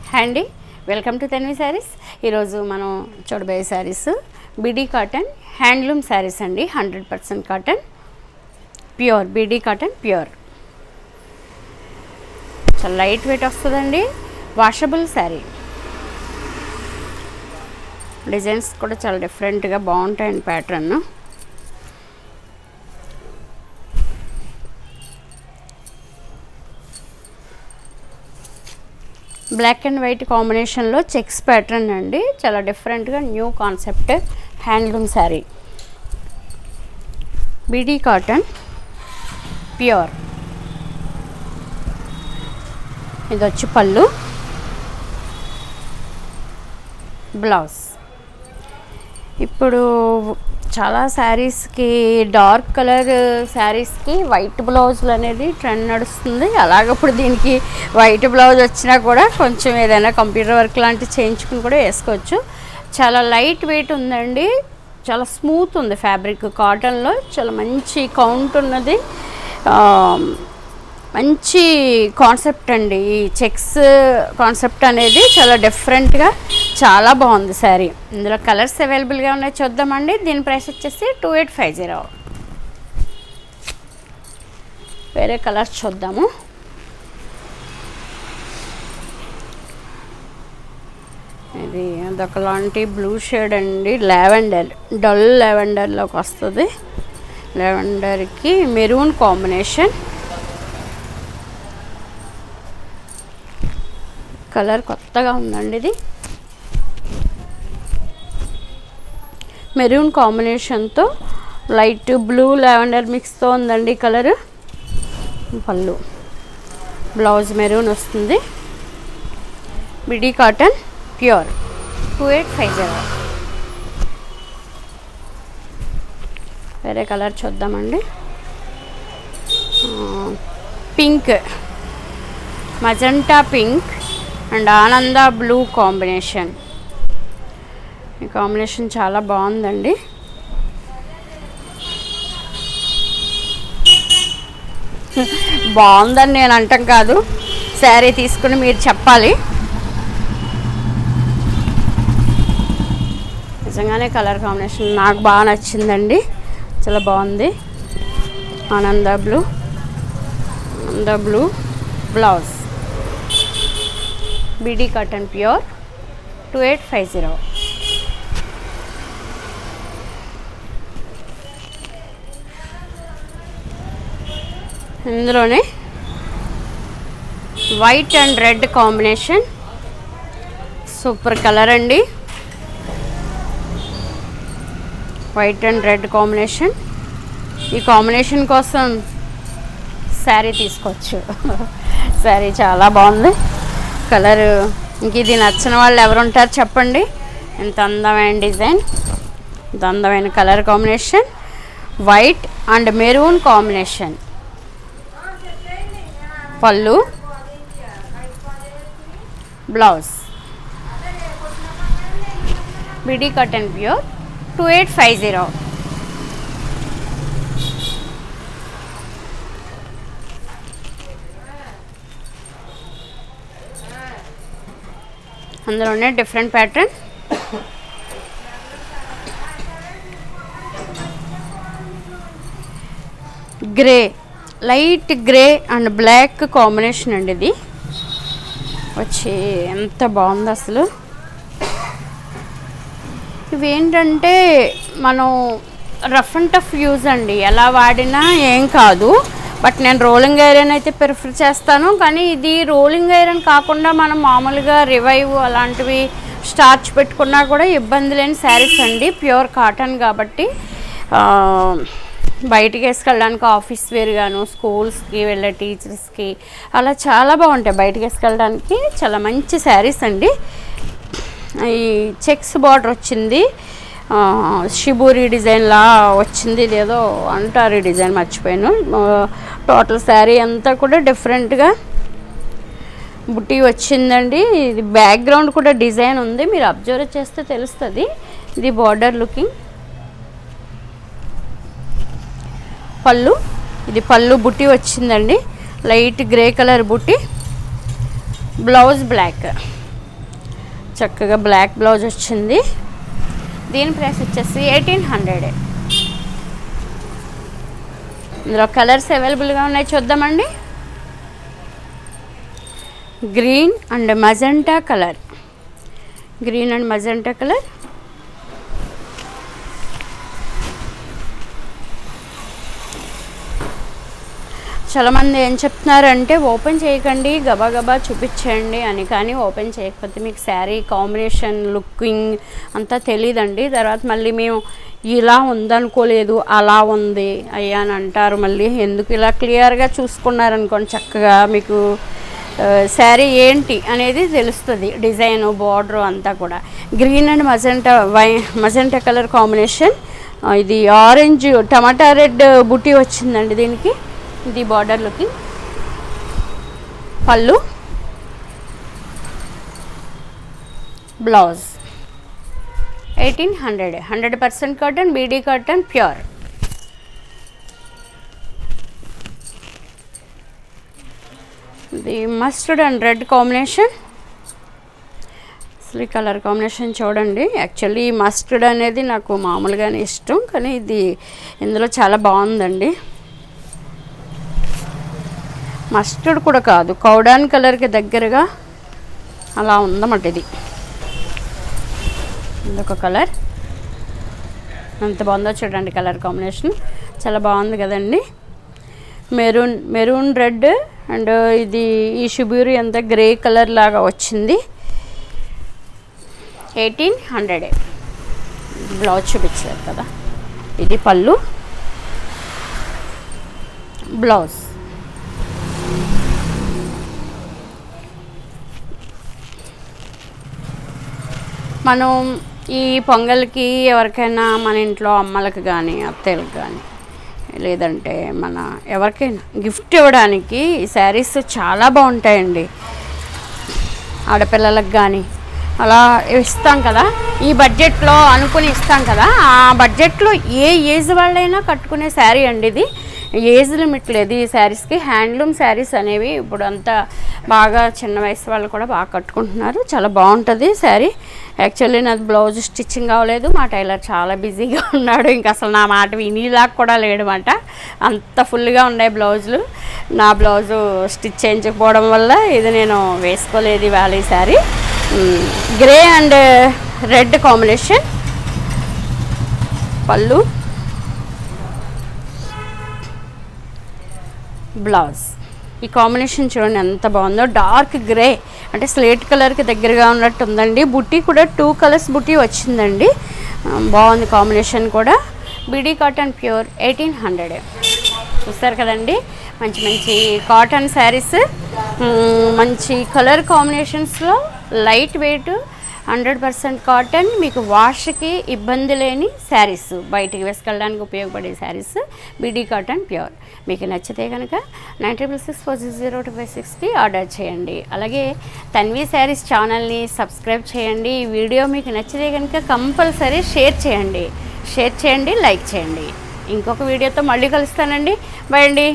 Hi అండి, welcome to Tanvi saris. ఈరోజు మనం చూడబోయే saris BD cotton handloom saris అండి. 100% cotton, pure BD cotton, pure. చాలా లైట్ వెయిట్ వస్తుందండి. వాషబుల్ శారీ. డిజైన్స్ కూడా చాలా డిఫరెంట్గా బాగుంటాయండి. ప్యాటర్న్ బ్లాక్ అండ్ వైట్ కాంబినేషన్లో చెక్స్ ప్యాటర్న్ అండి. చాలా డిఫరెంట్గా new concept handloom sari. BD cotton, pure. ఇది వచ్చి పళ్ళు, బ్లౌజ్. ఇప్పుడు చాలా శారీస్కి డార్క్ కలర్ శారీస్కి వైట్ బ్లౌజులు అనేది ట్రెండ్ నడుస్తుంది. అలాగప్పుడు దీనికి వైట్ బ్లౌజ్ వచ్చినా కూడా కొంచెం ఏదైనా కంప్యూటర్ వర్క్ లాంటివి చేయించుకుని కూడా వేసుకోవచ్చు. చాలా లైట్ వెయిట్ ఉందండి. చాలా స్మూత్ ఉంది ఫ్యాబ్రిక్. కాటన్లో చాలా మంచి కౌంట్ ఉన్నది. మంచి కాన్సెప్ట్ అండి. ఈ చెక్స్ కాన్సెప్ట్ అనేది చాలా డిఫరెంట్గా చాలా బాగుంది శారీ. ఇందులో కలర్స్ అవైలబుల్గా ఉన్నాయి, చూద్దామండి. దీని ప్రైస్ వచ్చేసి 2850. వేరే కలర్స్ చూద్దాము. ఇది అదొకలాంటి బ్లూ షేడ్ అండి. లావెండర్, డల్ లావెండర్లోకి వస్తుంది. లావెండర్కి మెరూన్ కాంబినేషన్. కలర్ కొత్తగా ఉందండి. ఇది మెరూన్ కాంబినేషన్తో లైట్ బ్లూ లావెండర్ మిక్స్తో ఉందండి కలర్. పళ్ళు, బ్లౌజ్ మెరూన్ వస్తుంది. BD cotton, pure. 2850. వేరే కలర్ చూద్దామండి. పింక్, మజంటా పింక్ అండ్ ఆనంద బ్లూ కాంబినేషన్. ఈ కాంబినేషన్ చాలా బాగుందండి. బాగుందని నేను అంటాం కాదు, శారీ తీసుకుని మీరు చెప్పాలి. నిజంగానే కలర్ కాంబినేషన్ నాకు బాగా నచ్చిందండి. చాలా బాగుంది. Ananda blue, blouse. Beedi cotton, pure. 2850. ఇందులోనే white and red combination. Super colour అండి. White and red combination. ఈ కాంబినేషన్ కోసం శారీ తీసుకోవచ్చు. శారీ చాలా బాగుంది. కలర్ ఇంక ఇది నచ్చిన వాళ్ళు ఎవరుంటారు చెప్పండి. ఎంత అందమైన డిజైన్, ఎంత అందమైన colour combination. White and maroon combination. Pallu, blouse. Beedi cotton, pure. 2850. అందులోనే different pattern. Grey, light grey and black combination అండి. ఇది వచ్చి ఎంత బాగుంది అసలు. ఇవేంటంటే మనం రఫ్ అండ్ టఫ్ యూజ్ అండి. ఎలా వాడినా ఏం కాదు. బట్ నేను రోలింగ్ ఐరన్ అయితే ప్రిఫర్ చేస్తాను. కానీ ఇది రోలింగ్ ఐరన్ కాకుండా మనం మామూలుగా రివైవ్ అలాంటివి స్టార్చ్ పెట్టుకున్నా కూడా ఇబ్బంది లేని శారీస్ అండి. ప్యూర్ కాటన్ కాబట్టి బయటికి వేసుకెళ్ళడానికి ఆఫీస్ వేర్ గాను, స్కూల్స్కి వెళ్ళే టీచర్స్కి అలా చాలా బాగుంటాయి. బయటికి వేసుకెళ్ళడానికి చాలా మంచి శారీస్ అండి. ఈ చెక్స్ బార్డర్ వచ్చింది. షిబూరి డిజైన్లా వచ్చింది. ఇదేదో అంటారు, ఈ డిజైన్ మర్చిపోయాను. టోటల్ శారీ అంతా కూడా డిఫరెంట్గా బుట్టి వచ్చిందండి. ఇది బ్యాక్గ్రౌండ్ కూడా డిజైన్ ఉంది, మీరు అబ్జర్వ్ చేస్తే తెలుస్తుంది. ఇది బార్డర్ లుకింగ్. పళ్ళు, ఇది పళ్ళు బుట్టి వచ్చిందండి. లైట్ గ్రే కలర్ బుట్టి. Blouse black. చక్కగా బ్లాక్ బ్లౌజ్ వచ్చింది. దీని ప్రైస్ వచ్చేసి 1800. ఇందులో కలర్స్ అవైలబుల్గా ఉన్నాయి, చూద్దామండి. Green and magenta colour, green and magenta colour. చాలామంది ఏం చెప్తున్నారంటే ఓపెన్ చేయకండి, గబా గబా చూపించండి అని. కానీ ఓపెన్ చేయకపోతే మీకు శారీ కాంబినేషన్ లుకింగ్ అంతా తెలియదండి. తర్వాత మళ్ళీ మేము ఇలా ఉందనుకోలేదు, అలా ఉంది అయ్యా అని అంటారు. మళ్ళీ ఎందుకు ఇలా క్లియర్గా చూసుకున్నారనుకోండి చక్కగా మీకు శారీ ఏంటి అనేది తెలుస్తుంది, డిజైను బార్డరు అంతా కూడా. Green and magenta colour combination. ఇది ఆరెంజ్ టమాటా రెడ్ బుట్టి వచ్చిందండి దీనికి. ఇది బార్డర్ లుకింగ్. పళ్ళు, బ్లౌజ్ 1800. 100% కాటన్, బీడీ కాటన్, ప్యూర్. ఇది మస్టర్డ్ అండ్ రెడ్ కాంబినేషన్. అసలు ఈ కలర్ కాంబినేషన్ చూడండి. యాక్చువల్లీ మస్టర్డ్ అనేది నాకు మామూలుగానే ఇష్టం, కానీ ఇది ఇందులో చాలా బాగుందండి. మస్టర్డ్ కూడా కాదు, కౌడాన్ కలర్కి దగ్గరగా అలా ఉందన్నమాట. ఇదొక కలర్, ఎంత బాగుందో చూడండి. కలర్ కాంబినేషన్ చాలా బాగుంది కదండి. మెరూన్ రెడ్ అండ్ ఇది ఈ షుబూరి అంతా గ్రే కలర్ లాగా వచ్చింది. 1800. బ్లౌజ్ చూపించలేదు కదా. ఇది పళ్ళు, బ్లౌజ్. మనం ఈ పొంగల్కి ఎవరికైనా మన ఇంట్లో అమ్మలకు కానీ అత్తయ్యలకు కానీ లేదంటే మన ఎవరికైనా గిఫ్ట్ ఇవ్వడానికి ఈ శారీస్ చాలా బాగుంటాయండి. ఆడపిల్లలకు కానీ అలా ఇస్తాం కదా, ఈ బడ్జెట్లో అనుకుని ఇస్తాం కదా. ఆ బడ్జెట్లో ఏ ఏజ్ వాళ్ళైనా కట్టుకునే శారీ అండి ఇది. ఏజ్ లిమిట్ లేదు ఈ శారీస్కి. హ్యాండ్లూమ్ శారీస్ అనేవి ఇప్పుడు అంతా బాగా చిన్న వయసు వాళ్ళు కూడా బాగా కట్టుకుంటున్నారు. చాలా బాగుంటుంది శారీ. యాక్చువల్లీ నాది బ్లౌజ్ స్టిచ్చింగ్ అవ్వలేదు, మా టైలర్ చాలా బిజీగా ఉన్నాడు. ఇంక అసలు నా మాట వినిలాగా కూడా లేడమాట, అంత ఫుల్గా ఉన్నాయి బ్లౌజులు. నా బ్లౌజు స్టిచ్ చేయించకపోవడం వల్ల ఇది నేను వేసుకోలేదు ఇవాళ ఈ sari. Grey and red combination. Pallu, blouse. ఈ కాంబినేషన్ చూడండి ఎంత బాగుందో. డార్క్ గ్రే అంటే స్లేట్ కలర్కి దగ్గరగా ఉన్నట్టు ఉందండి. బుట్టి కూడా 2 కలర్స్ బుట్టి వచ్చిందండి, బాగుంది కాంబినేషన్ కూడా. బీడీ కాటన్ ప్యూర్ 1800. చూస్తారు కదండి, మంచి మంచి కాటన్ శారీస్, మంచి కలర్ కాంబినేషన్స్లో లైట్ వెయిట్ 100% కాటన్. మీకు వాష్కి ఇబ్బంది లేని శారీస్, బయటికి వేసుకెళ్ళడానికి ఉపయోగపడే శారీస్ బీడీ కాటన్ ప్యూర్. మీకు నచ్చితే కనుక 9664002556కి ఆర్డర్ చేయండి. అలాగే తన్వి శారీస్ ఛానల్ని సబ్స్క్రైబ్ చేయండి. ఈ వీడియో మీకు నచ్చితే కనుక కంపల్సరీ షేర్ చేయండి, లైక్ చేయండి. ఇంకొక వీడియోతో మళ్ళీ కలుస్తానండి. బాయ్ అండి.